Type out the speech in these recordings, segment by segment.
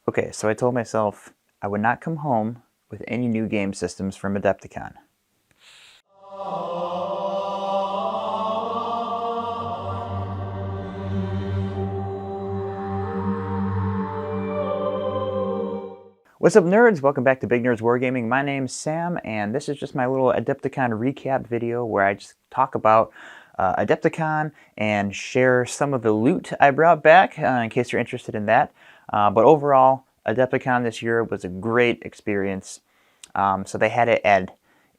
Okay, so I told myself I would not come home with any new game systems from Adepticon. What's up, nerds? Welcome back to Big Nerds Wargaming. My name's Sam, and this is just my little Adepticon recap video where I just talk about Adepticon and share some of the loot I brought back in case you're interested in that. But overall, Adepticon this year was a great experience. So they had it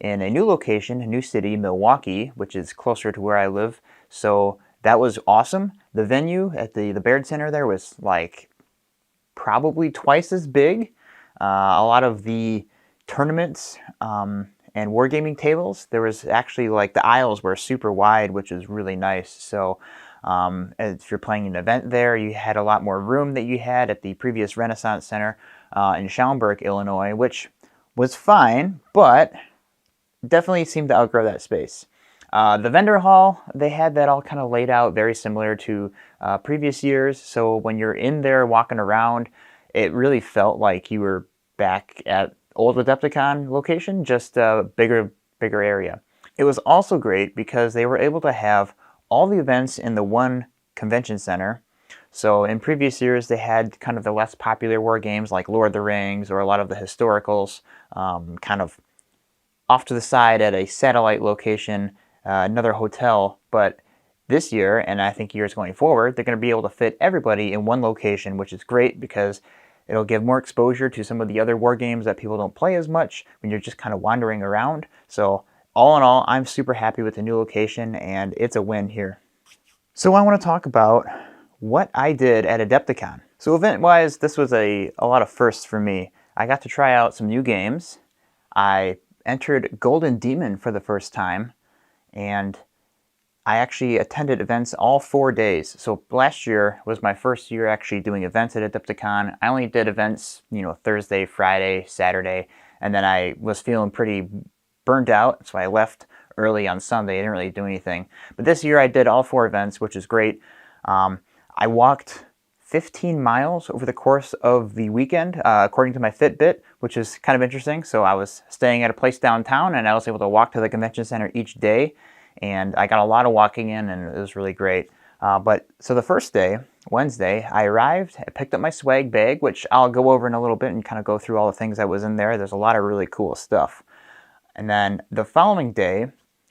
in a new location, a new city, Milwaukee, which is closer to where I live. So that was awesome. The venue at the Baird Center there was like probably twice as big. A lot of the tournaments and wargaming tables, there was actually like the aisles were super wide, which is really nice. So if you're playing an event there, you had a lot more room that you had at the previous Renaissance Center in Schaumburg, Illinois, which was fine, but definitely seemed to outgrow that space. The vendor hall, they had that all kind of laid out very similar to previous years. So when you're in there walking around, it really felt like you were back at old Adepticon location, just a bigger area. It was also great because they were able to have all the events in the one convention center. So in previous years, they had kind of the less popular war games like Lord of the Rings or a lot of the historicals kind of off to the side at a satellite location, another hotel. But this year, and I think years going forward, they're going to be able to fit everybody in one location, which is great because it'll give more exposure to some of the other war games that people don't play as much when you're just kind of wandering around. So all in all, I'm super happy with the new location, and it's a win here. So I want to talk about what I did at Adepticon. So event-wise, this was a lot of firsts for me. I got to try out some new games. I entered Golden Demon for the first time, and I actually attended events all 4 days. So last year was my first year actually doing events at Adepticon. I only did events, Thursday, Friday, Saturday, and then I was feeling pretty burnt out, so I left early on Sunday. I didn't really do anything. But this year I did all 4 events, which is great. I walked 15 miles over the course of the weekend, according to my Fitbit, which is kind of interesting. So I was staying at a place downtown, and I was able to walk to the convention center each day. And I got a lot of walking in, and it was really great. So the first day, Wednesday, I arrived, I picked up my swag bag, which I'll go over in a little bit and kind of go through all the things that was in there. There's a lot of really cool stuff. And then the following day,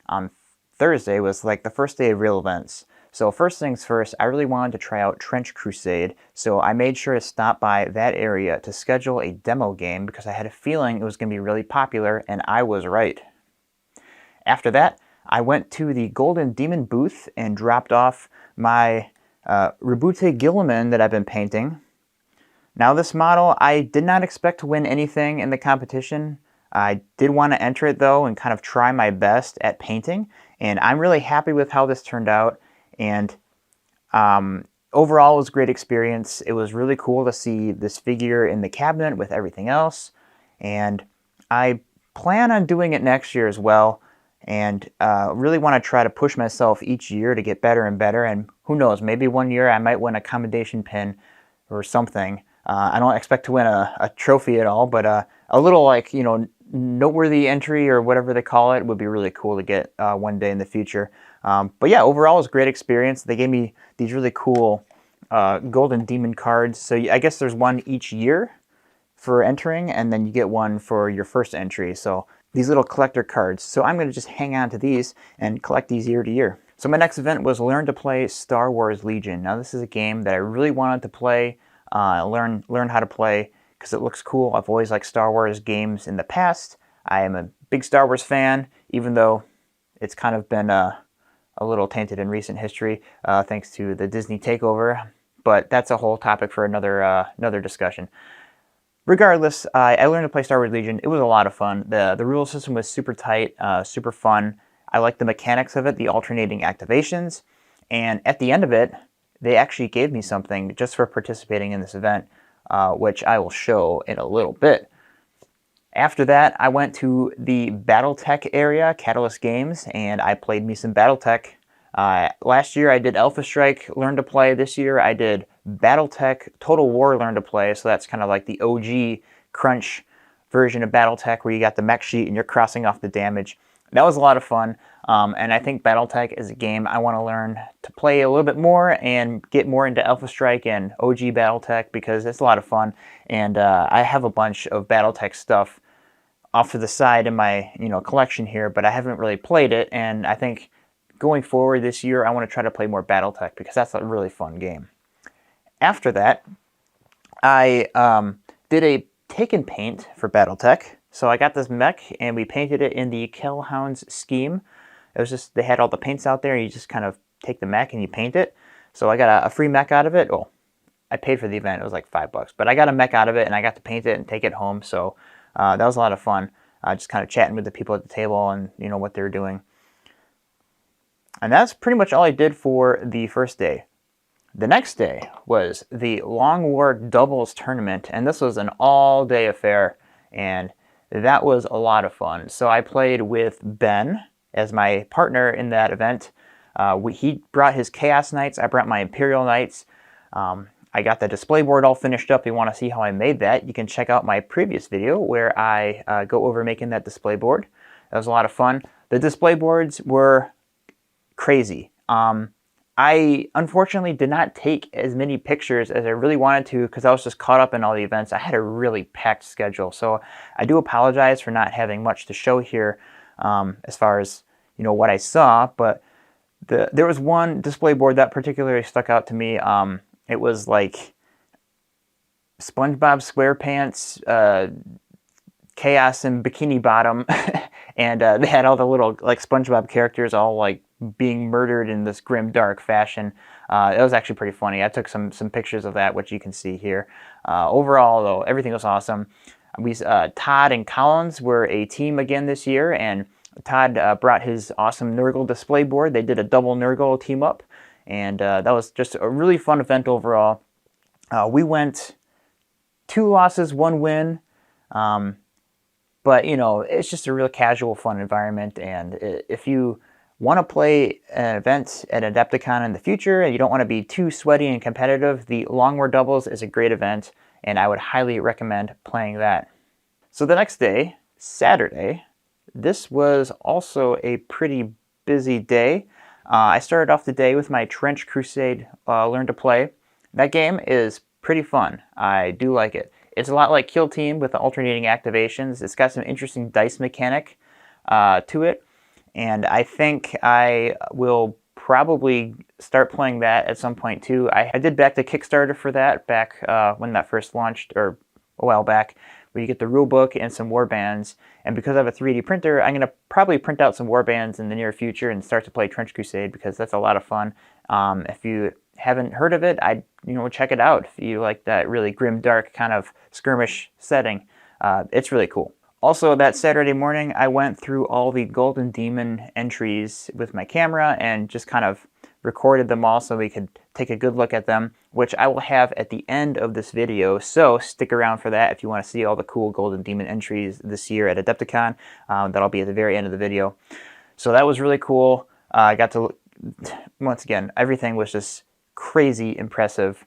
on Thursday, was like the first day of real events. So first things first, I really wanted to try out Trench Crusade, so I made sure to stop by that area to schedule a demo game because I had a feeling it was going to be really popular, and I was right. After that, I went to the Golden Demon booth and dropped off my Rebute Gilliman that I've been painting. Now this model, I did not expect to win anything in the competition. I did want to enter it though and kind of try my best at painting, and I'm really happy with how this turned out. And overall, it was a great experience. It was really cool to see this figure in the cabinet with everything else, and I plan on doing it next year as well. And really want to try to push myself each year to get better and better. And who knows, maybe one year I might win a commendation pin or something. I don't expect to win a trophy at all, but a little noteworthy entry or whatever they call it would be really cool to get one day in the future. But yeah, overall it was a great experience. They gave me these really cool Golden Demon cards. So I guess there's one each year for entering, and then you get one for your first entry. So these little collector cards. So I'm going to just hang on to these and collect these year to year. So my next event was Learn to Play Star Wars Legion. Now this is a game that I really wanted to play, learn how to play because it looks cool. I've always liked Star Wars games in the past. I am a big Star Wars fan, even though it's kind of been a little tainted in recent history thanks to the Disney takeover. But that's a whole topic for another discussion. Regardless, I learned to play Star Wars Legion. It was a lot of fun. The rule system was super tight, super fun. I liked the mechanics of it, the alternating activations. And at the end of it, they actually gave me something just for participating in this event, which I will show in a little bit. After that, I went to the BattleTech area, Catalyst Games, and I played me some BattleTech. Last year I did Alpha Strike, Learn to Play. This year I did BattleTech Total War Learn to Play. So that's kind of like the OG crunch version of BattleTech, where you got the mech sheet and you're crossing off the damage. That was a lot of fun, and I think BattleTech is a game I want to learn to play a little bit more and get more into Alpha Strike and OG BattleTech, because it's a lot of fun. And I have a bunch of BattleTech stuff off to the side in my collection here, but I haven't really played it. And I think going forward this year, I want to try to play more BattleTech, because that's a really fun game. After that, I did a take and paint for BattleTech. So I got this mech and we painted it in the Kill-Hounds scheme. It was just, they had all the paints out there, and you just kind of take the mech and you paint it. So I got a free mech out of it. Oh, I paid for the event, it was like $5, but I got a mech out of it and I got to paint it and take it home. So that was a lot of fun, just kind of chatting with the people at the table and what they were doing. And that's pretty much all I did for the first day. The next day was the Long War Doubles Tournament, and this was an all-day affair, and that was a lot of fun. So I played with Ben as my partner in that event. He brought his Chaos Knights, I brought my Imperial Knights. I got the display board all finished up. If you want to see how I made that, you can check out my previous video where I go over making that display board. That was a lot of fun. The display boards were crazy. I unfortunately did not take as many pictures as I really wanted to, because I was just caught up in all the events. I had a really packed schedule, so I do apologize for not having much to show here as far as what I saw. But there was one display board that particularly stuck out to me. It was like SpongeBob SquarePants, Chaos and Bikini Bottom, and they had all the little like SpongeBob characters all like being murdered in this grim, dark fashion. It was actually pretty funny. I took some pictures of that, which you can see here. Overall, though, everything was awesome. Todd and Collins were a team again this year, and Todd brought his awesome Nurgle display board. They did a double Nurgle team up, and that was just a really fun event overall. We went 2 losses, 1 win. But it's just a real casual, fun environment, and if you want to play an event at Adepticon in the future and you don't want to be too sweaty and competitive, the Long War Doubles is a great event, and I would highly recommend playing that. So the next day, Saturday, this was also a pretty busy day. I started off the day with my Trench Crusade Learn to Play. That game is pretty fun. I do like it. It's a lot like Kill Team with the alternating activations. It's got some interesting dice mechanic to it, and I think I will probably start playing that at some point too. I did back the Kickstarter for that back when that first launched, or a while back, where you get the rule book and some warbands. And because I have a 3D printer, I'm going to probably print out some warbands in the near future and start to play Trench Crusade, because that's a lot of fun. If you haven't heard of it, check it out. If you like that really grim, dark kind of skirmish setting, it's really cool. Also, that Saturday morning, I went through all the Golden Demon entries with my camera and just kind of recorded them all so we could take a good look at them, which I will have at the end of this video. So stick around for that if you want to see all the cool Golden Demon entries this year at Adepticon. That'll be at the very end of the video. So that was really cool. I got to, once again, everything was just crazy impressive.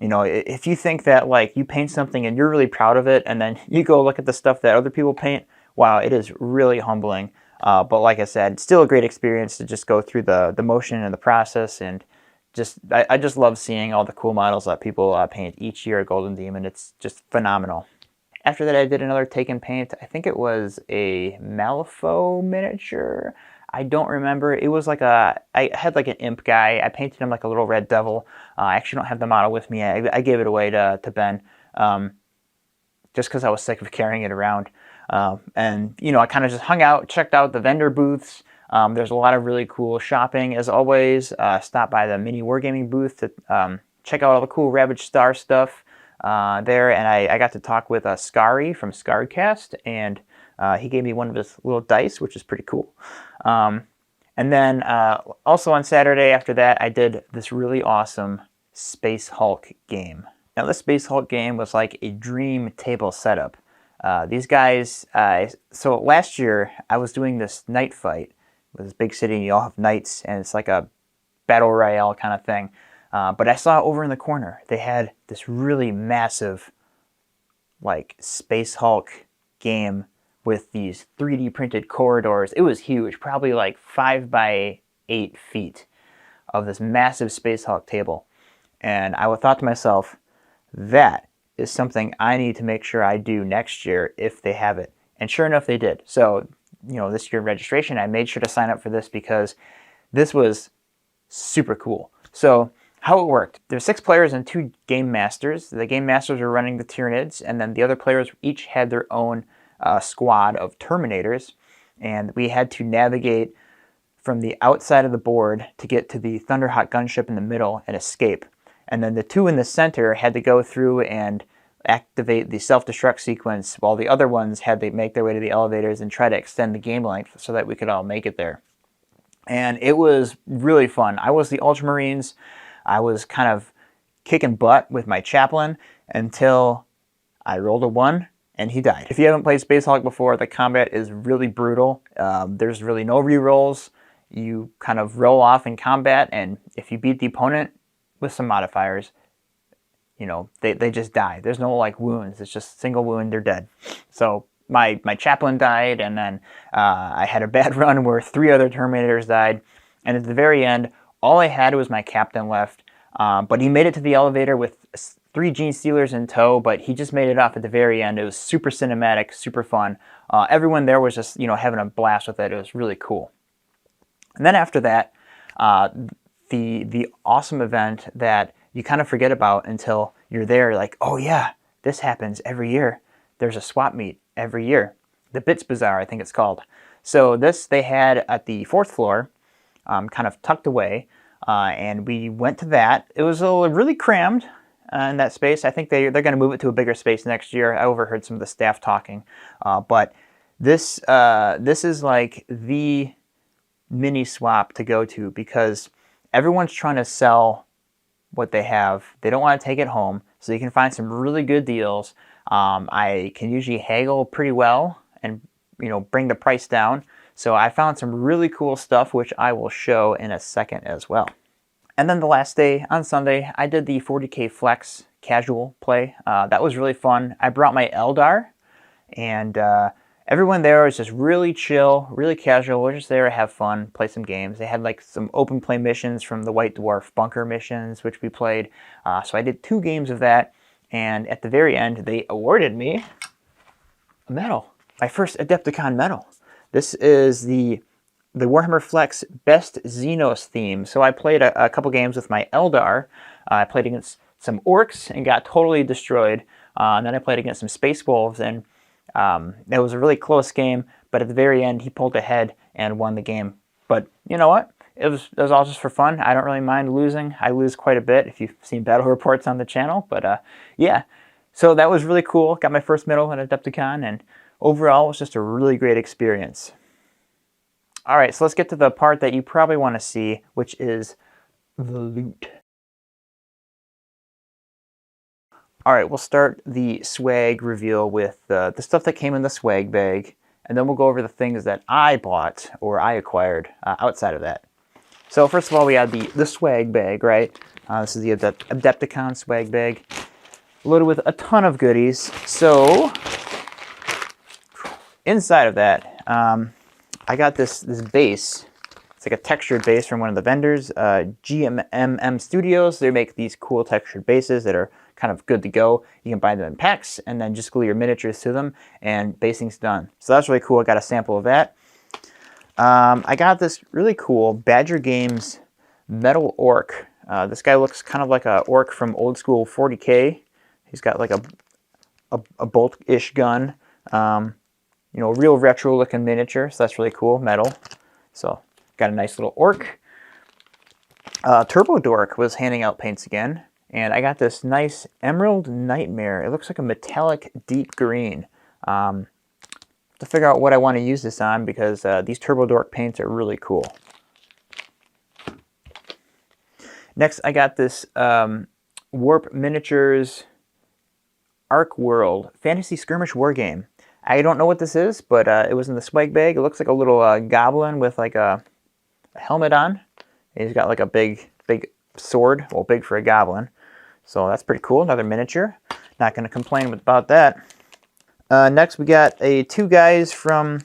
If you think that like you paint something and you're really proud of it, and then you go look at the stuff that other people paint, wow, it is really humbling. But like I said, still a great experience to just go through the motion and the process, and I just love seeing all the cool models that people paint each year at Golden Demon. It's just phenomenal. After that, I did another take and paint. I think it was a Malifaux miniature. I don't remember. It was like I had like an imp guy. I painted him like a little red devil. I actually don't have the model with me. I gave it away to Ben just because I was sick of carrying it around. And I kind of just hung out, checked out the vendor booths. There's a lot of really cool shopping, as always. Stop by the mini wargaming booth to check out all the cool Ravage Star stuff there. And I got to talk with Scary from Scarredcast, and he gave me one of his little dice, which is pretty cool. And then also on Saturday after that, I did this really awesome Space Hulk game. Now, this Space Hulk game was like a dream table setup. These guys, so last year I was doing this night fight with this big city, and you all have knights, and it's like a battle royale kind of thing. But I saw over in the corner, they had this really massive, like, Space Hulk game with these 3D printed corridors. It was huge, probably like 5 by 8 feet of this massive Space Hulk table. And I thought to myself, that is something I need to make sure I do next year if they have it. And sure enough, they did. So, you know, this year registration, I made sure to sign up for this because this was super cool. So how it worked, there's 6 players and 2 game masters. The game masters were running the Tyranids, and then the other players each had their own squad of Terminators. And we had to navigate from the outside of the board to get to the Thunderhawk gunship in the middle and escape. And then the 2 in the center had to go through and activate the self-destruct sequence, while the other ones had to make their way to the elevators and try to extend the game length so that we could all make it there. And it was really fun. I was the Ultramarines. I was kind of kicking butt with my chaplain until I rolled a 1 and he died. If you haven't played Space Hulk before, the combat is really brutal. There's really no rerolls. You kind of roll off in combat, and if you beat the opponent with some modifiers, you know, they just die. There's no like wounds. It's just single wound, they're dead. So my chaplain died, and then I had a bad run where 3 other Terminators died. And at the very end, all I had was my captain left. But he made it to the elevator with 3 Gene Stealers in tow, but he just made it off at the very end. It was super cinematic, super fun. Everyone there was just, you know, having a blast with it. It was really cool. And then after that, the awesome event that you kind of forget about until you're there, like, oh yeah, this happens every year. There's a swap meet every year. The Bits Bazaar, I think it's called. So this they had at the 4th floor, kind of tucked away, and we went to that. It was really crammed in that space. I think they're going to move it to a bigger space next year. I overheard some of the staff talking. But this is like the mini swap to go to because everyone's trying to sell what they have. They don't want to take it home, so you can find some really good deals. I can usually haggle pretty well and, you know, bring the price down. So I found some really cool stuff, which I will show in a second as well. And then the last day, on Sunday, I did the 40K Flex casual play. That was really fun. I brought my Eldar, and everyone there was just really chill, really casual. We're just there to have fun, play some games. They had like some open play missions from the White Dwarf bunker missions, which we played. So I did 2 games of that, and at the very end, they awarded me a medal, my first Adepticon medal. This is the Warhammer Flex Best Xenos theme. So I played a couple games with my Eldar. I played against some Orcs and got totally destroyed. And then I played against some Space Wolves, and it was a really close game, but at the very end, he pulled ahead and won the game. But you know what? It was all just for fun. I don't really mind losing. I lose quite a bit if you've seen battle reports on the channel. But yeah, so that was really cool. Got my first medal at Adepticon, and overall, it was just a really great experience. All right, so let's get to the part that you probably want to see, which is the loot. All right, we'll start the swag reveal with the stuff that came in the swag bag, and then we'll go over the things that I bought or I acquired outside of that. So first of all, we had the swag bag, right? This is the Adepticon swag bag, loaded with a ton of goodies. So inside of that, I got this base. It's like a textured base from one of the vendors, GMM Studios. They make these cool textured bases that are kind of good to go. You can buy them in packs and then just glue your miniatures to them and basing's done. So that's really cool. I got a sample of that. I got this really cool Badger Games metal orc. This guy looks kind of like a orc from old school 40K. He's got like a bolt-ish gun. You know, real retro looking miniature, so that's really cool, metal. So got a nice little orc. Turbo Dork was handing out paints again, and I got this nice Emerald Nightmare. It looks like a metallic deep green. To figure out what I want to use this on, because these Turbo Dork paints are really cool. Next, I got this Warp Miniatures Ark World Fantasy Skirmish War Game. I don't know what this is, but it was in the swag bag. It looks like a little goblin with like a helmet on. He's got like a big sword, well, big for a goblin. So that's pretty cool. Another miniature. Not going to complain about that. Next, we got two guys from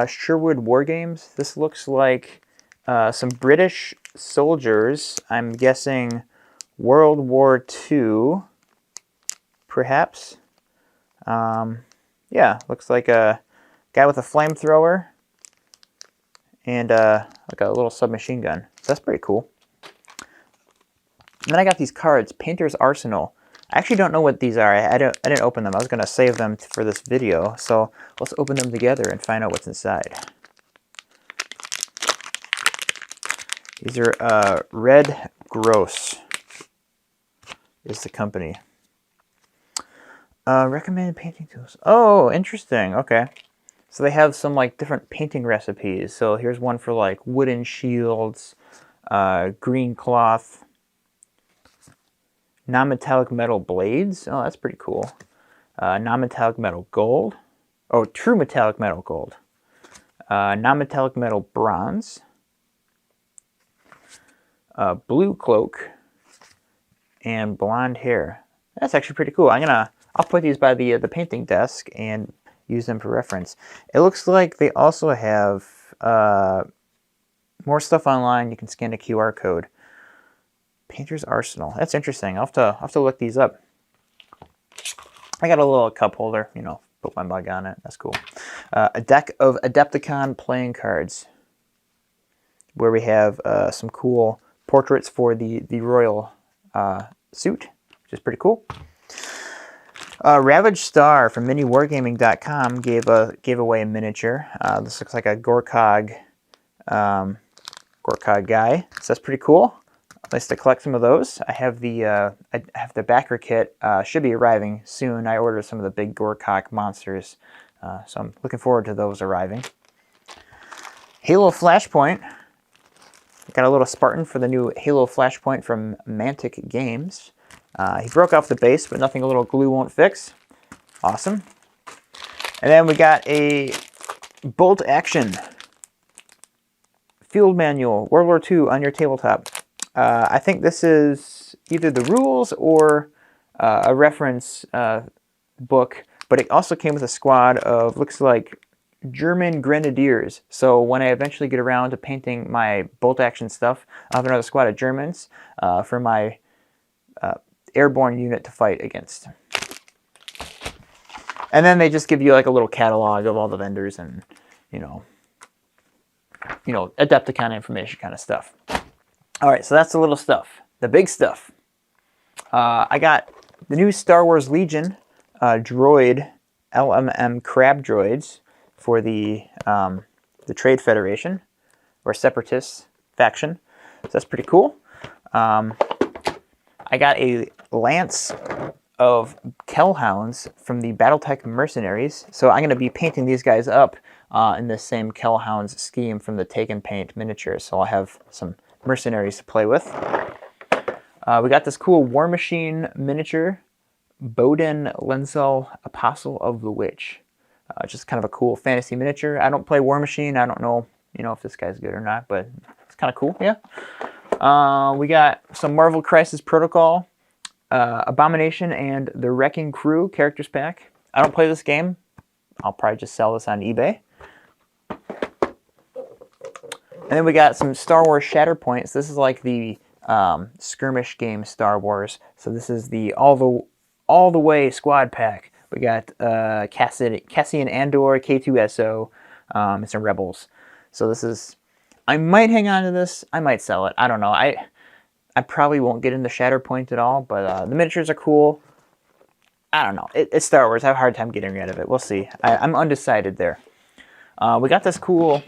Sherwood Wargames. This looks like some British soldiers. I'm guessing World War II, perhaps. Yeah, looks like a guy with a flamethrower and like a little submachine gun. So that's pretty cool. And then I got these cards, Painter's Arsenal. I actually don't know what these are. I didn't open them. I was going to save them for this video. So let's open them together and find out what's inside. These are Red Gross is the company. Recommended painting tools. Oh, interesting. Okay. So they have some like different painting recipes. So here's one for like wooden shields, green cloth, non-metallic metal blades. Oh, that's pretty cool. Non-metallic metal gold. Oh, true metallic metal gold. Non-metallic metal bronze. Blue cloak. And blonde hair. That's actually pretty cool. I'll put these by the painting desk and use them for reference. It looks like they also have more stuff online. You can scan a QR code. Painter's Arsenal. That's interesting. I'll have to look these up. I got a little cup holder, you know, put my mug on it. That's cool. A deck of Adepticon playing cards, where we have some cool portraits for the royal suit, which is pretty cool. Ravage Star from miniwargaming.com gave away a miniature. This looks like a Gorkog guy, so that's pretty cool. Nice to collect some of those. I have the backer kit. Should be arriving soon. I ordered some of the big Gorkog monsters, so I'm looking forward to those arriving. Halo Flashpoint. Got a little Spartan for the new Halo Flashpoint from Mantic Games. He broke off the base, but nothing a little glue won't fix. Awesome. And then we got a bolt action field manual, World War II on your tabletop. I think this is either the rules or a reference book, but it also came with a squad of, looks like, German grenadiers. So when I eventually get around to painting my bolt action stuff, I'll have another squad of Germans for my airborne unit to fight against. And then they just give you like a little catalog of all the vendors and, you know, Adepticon information kind of stuff. All right, so that's the little stuff. The big stuff. I got the new Star Wars Legion droid LMM crab droids for the Trade Federation or Separatist faction. So that's pretty cool. I got a lance of Kellhounds from the BattleTech Mercenaries. So I'm going to be painting these guys up in the same Kellhounds scheme from the Take and Paint miniatures. So I'll have some mercenaries to play with. We got this cool War Machine miniature, Bowden Lenzel, Apostle of the Witch. Just kind of a cool fantasy miniature. I don't play War Machine. I don't know, if this guy's good or not, but it's kind of cool, yeah. We got some Marvel Crisis Protocol, Abomination, and the Wrecking Crew characters pack. I don't play this game. I'll probably just sell this on eBay. And then we got some Star Wars Shatterpoints. This is like the skirmish game Star Wars. So this is the all the way squad pack. We got Cassian Andor, K2SO, and some Rebels. So this is, I might hang on to this. I might sell it. I don't know. I probably won't get into Shatterpoint at all, but the miniatures are cool. I don't know. It's Star Wars. I have a hard time getting rid of it. We'll see. I'm undecided there. We got this cool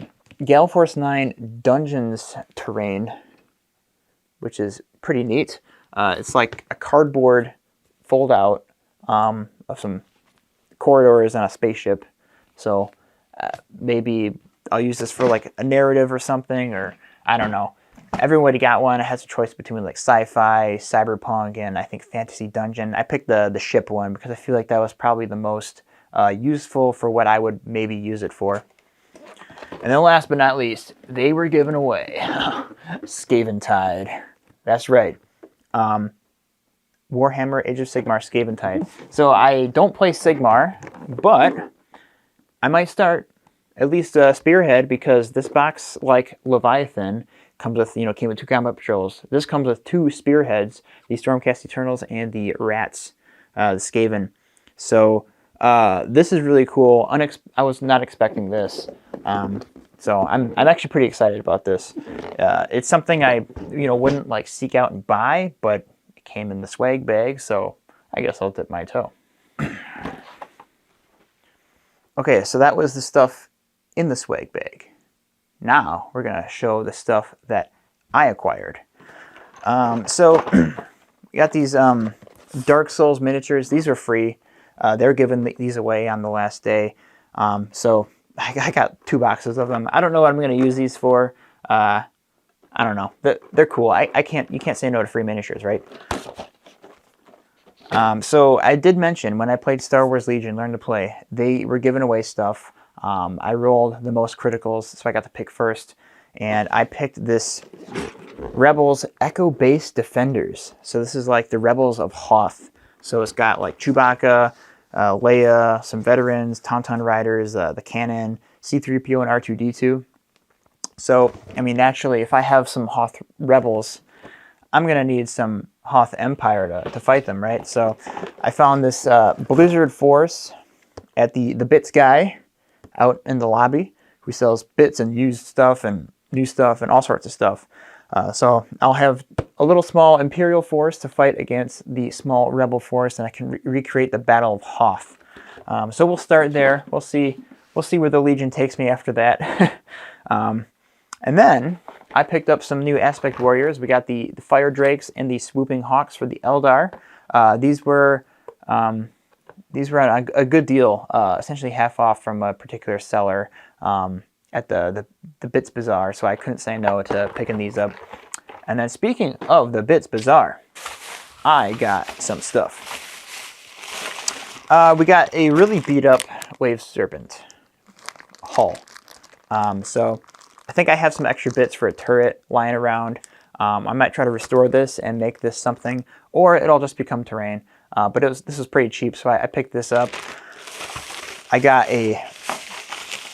Gale Force 9 Dungeons terrain, which is pretty neat. It's like a cardboard fold-out of some corridors on a spaceship. So maybe I'll use this for like a narrative or something, or I don't know. Everybody got one. It has a choice between like sci-fi, cyberpunk, and I think fantasy dungeon. I picked the ship one because I feel like that was probably the most useful for what I would maybe use it for. And then last but not least, they were given away. Skaven Tide. That's right. Warhammer Age of Sigmar Skaven Tide. So I don't play Sigmar, but I might start at least Spearhead, because this box, like Leviathan, comes with, came with 2 combat patrols. This comes with 2 Spearheads, the Stormcast Eternals and the Rats, the Skaven. So this is really cool. I was not expecting this. So I'm actually pretty excited about this. It's something I wouldn't like seek out and buy, but it came in the swag bag, so I guess I'll dip my toe. Okay, so that was the stuff in the swag bag. Now we're gonna show the stuff that I acquired. So we got these Dark Souls miniatures. These are free. They're giving these away on the last day. So I got 2 boxes of them. I don't know what I'm gonna use these for. I don't know. They're cool. You can't say no to free miniatures, right? So I did mention when I played Star Wars Legion, Learn to Play, they were giving away stuff. I rolled the most criticals, so I got to pick first. And I picked this Rebels Echo-Based Defenders. So this is like the Rebels of Hoth. So it's got like Chewbacca, Leia, some veterans, Tauntaun Riders, the cannon, C-3PO, and R2-D2. So, I mean, naturally, if I have some Hoth Rebels, I'm going to need some Hoth Empire to fight them, right? So I found this Blizzard Force at the Bits guy out in the lobby, who sells bits and used stuff and new stuff and all sorts of stuff. So I'll have a little small Imperial force to fight against the small Rebel force, and I can recreate the Battle of Hoth. So we'll start there. We'll see where the Legion takes me after that. And then I picked up some new Aspect Warriors. We got the Fire Drakes and the Swooping Hawks for the Eldar. These were on a good deal, essentially half off from a particular seller at the Bits Bazaar, so I couldn't say no to picking these up. And then speaking of the Bits Bazaar, I got some stuff. We got a really beat up Wave Serpent hull. So I think I have some extra bits for a turret lying around. I might try to restore this and make this something, or it'll just become terrain. But this was pretty cheap, so I picked this up. I got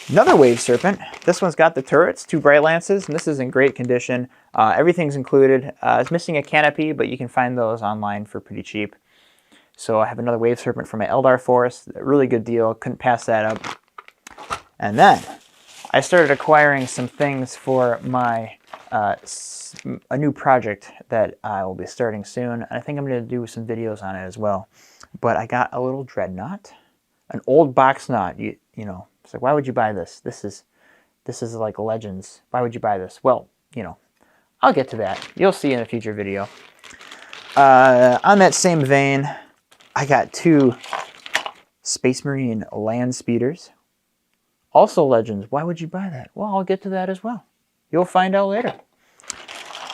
another Wave Serpent. This one's got the turrets, 2 Bright Lances, and this is in great condition. Everything's included. It's missing a canopy, but you can find those online for pretty cheap. So I have another Wave Serpent for my Eldar Force. A really good deal. Couldn't pass that up. And then I started acquiring some things for my a new project that I will be starting soon. I think I'm going to do some videos on it as well. But I got a little Dreadnought, an old box knot. You know, it's like, why would you buy this? This is like Legends. Why would you buy this? Well, I'll get to that. You'll see in a future video. On that same vein, I got 2 Space Marine land speeders. Also Legends. Why would you buy that? Well, I'll get to that as well. You'll find out later.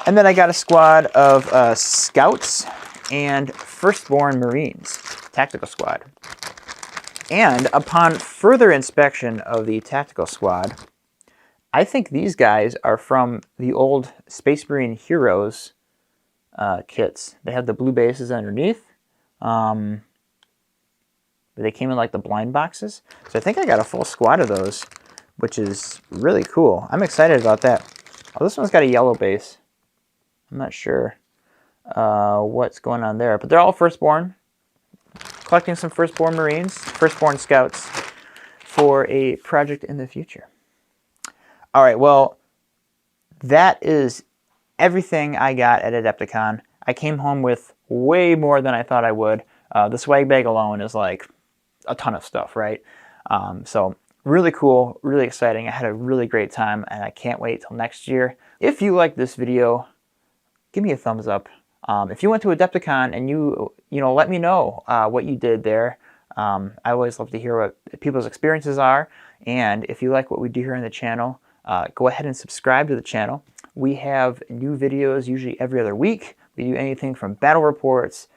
And then I got a squad of Scouts and Firstborn Marines, Tactical Squad. And upon further inspection of the Tactical Squad, I think these guys are from the old Space Marine Heroes kits. They have the blue bases underneath. They came in like the blind boxes. So I think I got a full squad of those, which is really cool. I'm excited about that. Oh, this one's got a yellow base. I'm not sure what's going on there, but they're all Firstborn. Collecting some Firstborn Marines, Firstborn Scouts for a project in the future. All right, well, that is everything I got at Adepticon. I came home with way more than I thought I would. The swag bag alone is like a ton of stuff, right? So really cool, really exciting. I had a really great time, and I can't wait till next year. If you like this video, give me a thumbs up. If you went to Adepticon and you let me know what you did there. I always love to hear what people's experiences are. And if you like what we do here on the channel, go ahead and subscribe to the channel. We have new videos usually every other week. We do anything from battle reports,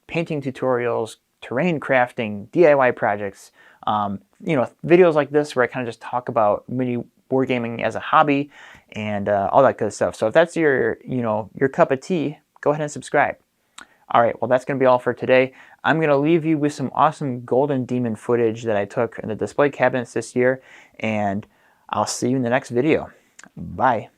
painting tutorials, terrain crafting, DIY projects, videos like this where I kind of just talk about mini wargaming as a hobby and all that good stuff. So if that's your cup of tea, go ahead and subscribe. All right, well, that's going to be all for today. I'm going to leave you with some awesome Golden Demon footage that I took in the display cabinets this year, and I'll see you in the next video. Bye.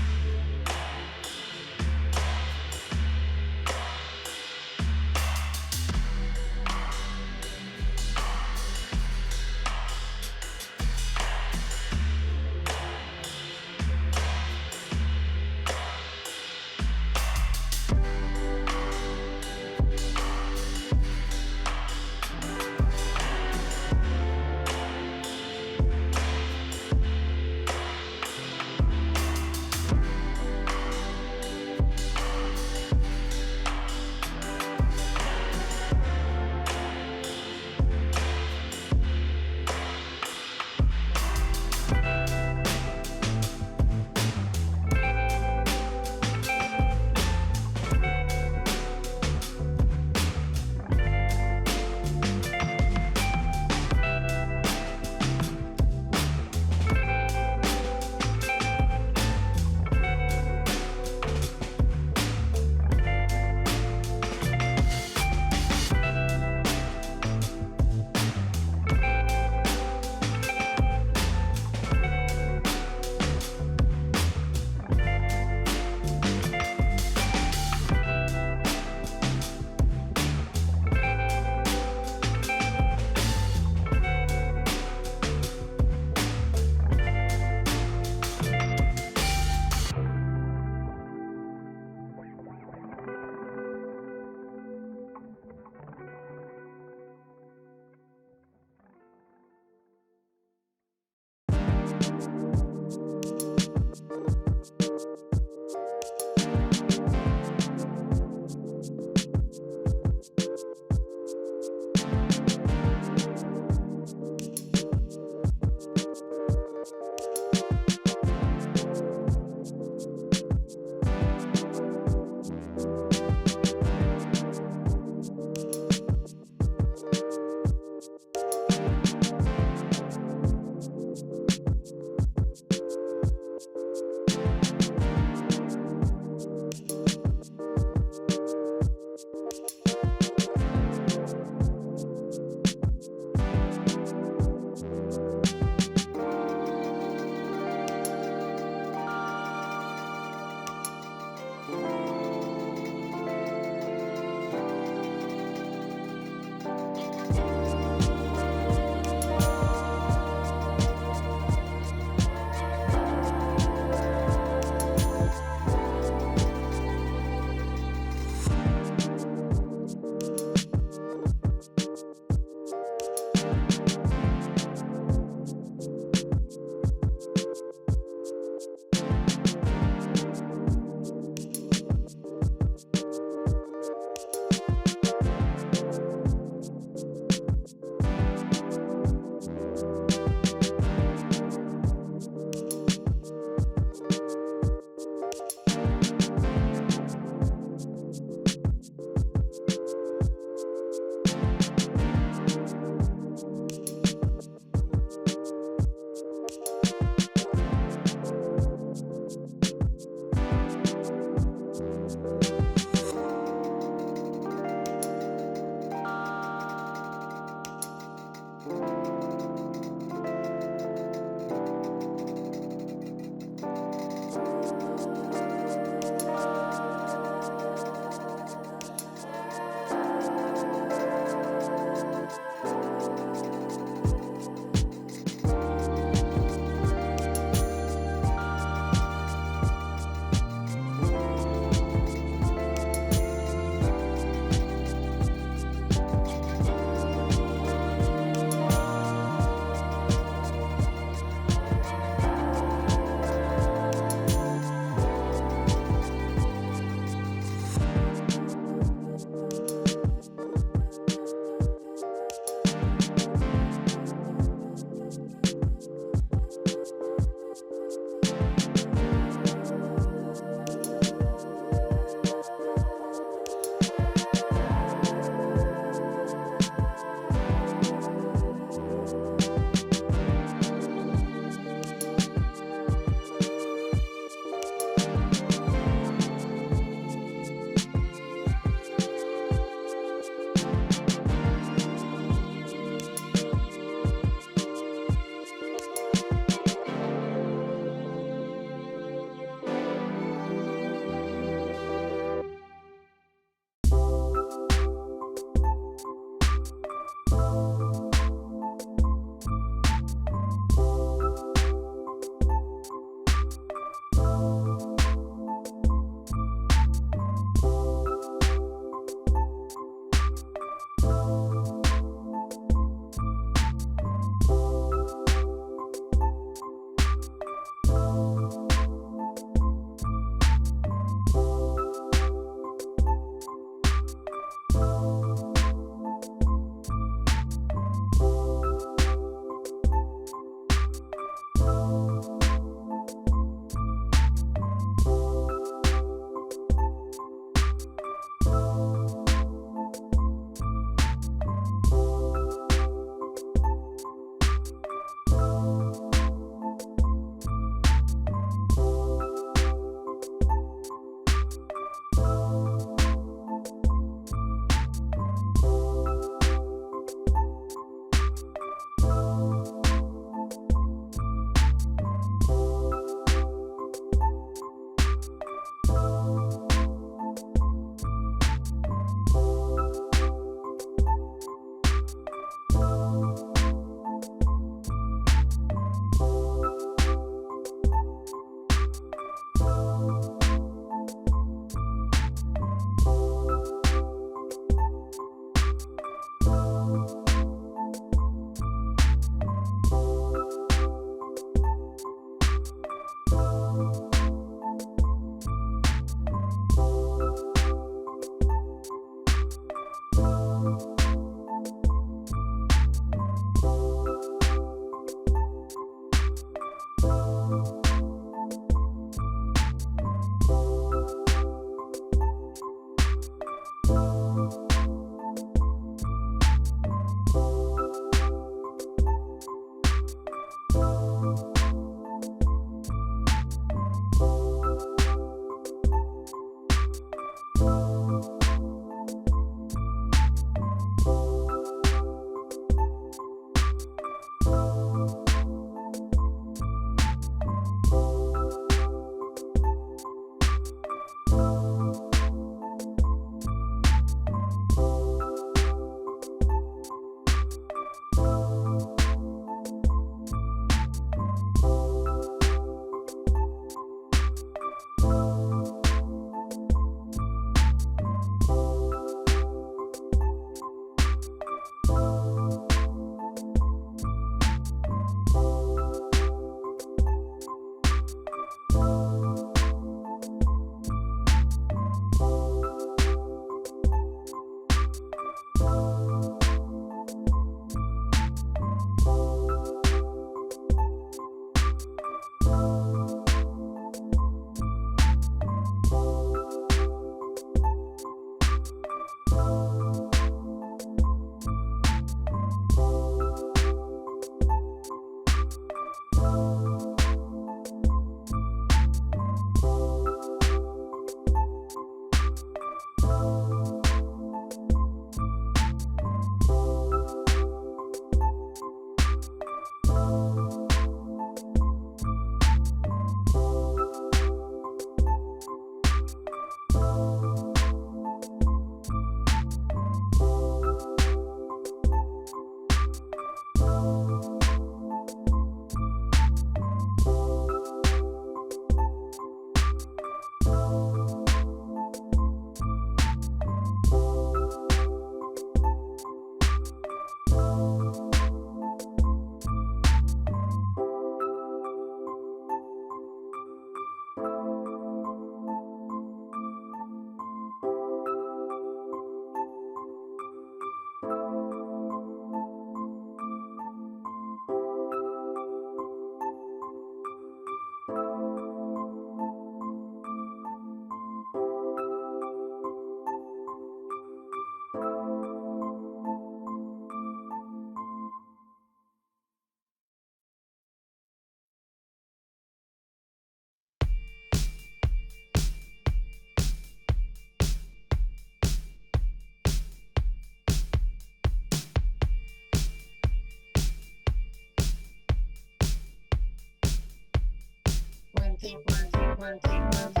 Adepticon.